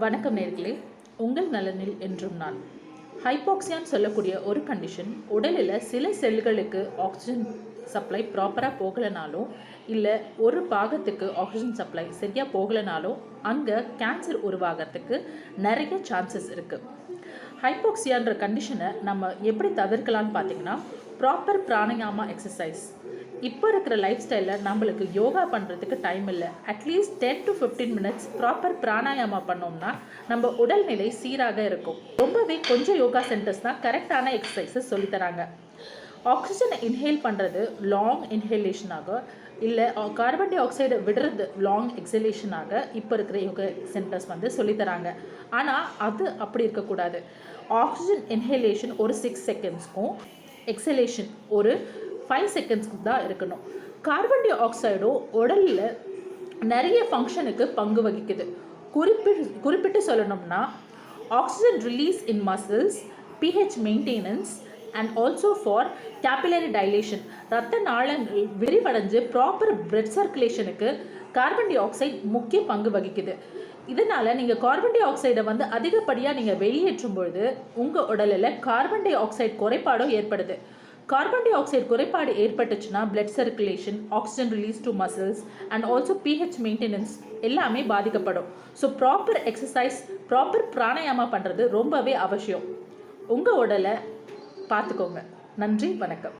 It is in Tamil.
வணக்கம் நேர்களே, உங்கள் நலனில் என்றும் நான். ஹைபாக்சியான்னு சொல்லக்கூடிய ஒரு கண்டிஷன் உடலில் சில செல்களுக்கு ஆக்சிஜன் சப்ளை ப்ராப்பராக போகலைனாலும் இல்லை ஒரு பாகத்துக்கு ஆக்சிஜன் சப்ளை சரியாக போகலைனாலும் அங்கே கேன்சர் உருவாகிறதுக்கு நிறைய சான்சஸ் இருக்குது. ஹைபாக்சியான்ற கண்டிஷனை நம்ம எப்படி தவிர்க்கலான்னு பார்த்தீங்கன்னா, ப்ராப்பர் பிராணாயாமா எக்ஸசைஸ். இப்போ இருக்கிற லைஃப் ஸ்டைலில் நம்மளுக்கு யோகா பண்ணுறதுக்கு டைம் இல்லை. At least 10 to 15 minutes proper pranayama பண்ணோம்னா நம்ம உடல்நிலை சீராக இருக்கும். ரொம்பவே கொஞ்சம் யோகா சென்டர்ஸ் தான் கரெக்டான எக்ஸசைஸஸ் சொல்லித்தராங்க. ஆக்சிஜனை இன்ஹேல் பண்ணுறது லாங் இன்ஹேலேஷனாக, இல்லை கார்பன் டை ஆக்சைடை விடுறது லாங் எக்ஸலேஷனாக இப்போ இருக்கிற யோகா சென்டர்ஸ் சொல்லித்தராங்க. ஆனால் அது அப்படி இருக்கக்கூடாது. ஆக்சிஜன் இன்ஹேலேஷன் ஒரு 6 செகண்ட்ஸ்க்கும் எக்ஸலேஷன் ஒரு 5 செகண்ட்ஸ்க்கு தான் இருக்கணும். கார்பன் டை ஆக்சைடும் உடலில் நிறைய ஃபங்க்ஷனுக்கு பங்கு வகிக்குது. குறிப்பிட்டு சொல்லணும்னா, oxygen release in muscles, pH maintenance and also for capillary dilation. ரத்த நாளங்கள் விரிவடைஞ்சு ப்ராப்பர் பிளட் சர்க்குலேஷனுக்கு கார்பன் டை ஆக்சைடு முக்கிய பங்கு வகிக்குது. இதனால் நீங்கள் கார்பன் டை ஆக்சைடை அதிகப்படியாக நீங்கள் வெளியேற்றும் பொழுது உங்கள் உடலில் கார்பன் டை ஆக்சைடு குறைபாடும் ஏற்படுது. கார்பன் டை ஆக்சைடு குறைபாடு ஏற்பட்டுச்சுன்னா blood circulation, oxygen release to muscles and also pH maintenance எல்லாமே பாதிக்கப்படும். So proper exercise, proper pranayama பண்ணுறது ரொம்பவே அவசியம். உங்கள் உடலை பார்த்துக்கோங்க. நன்றி, வணக்கம்.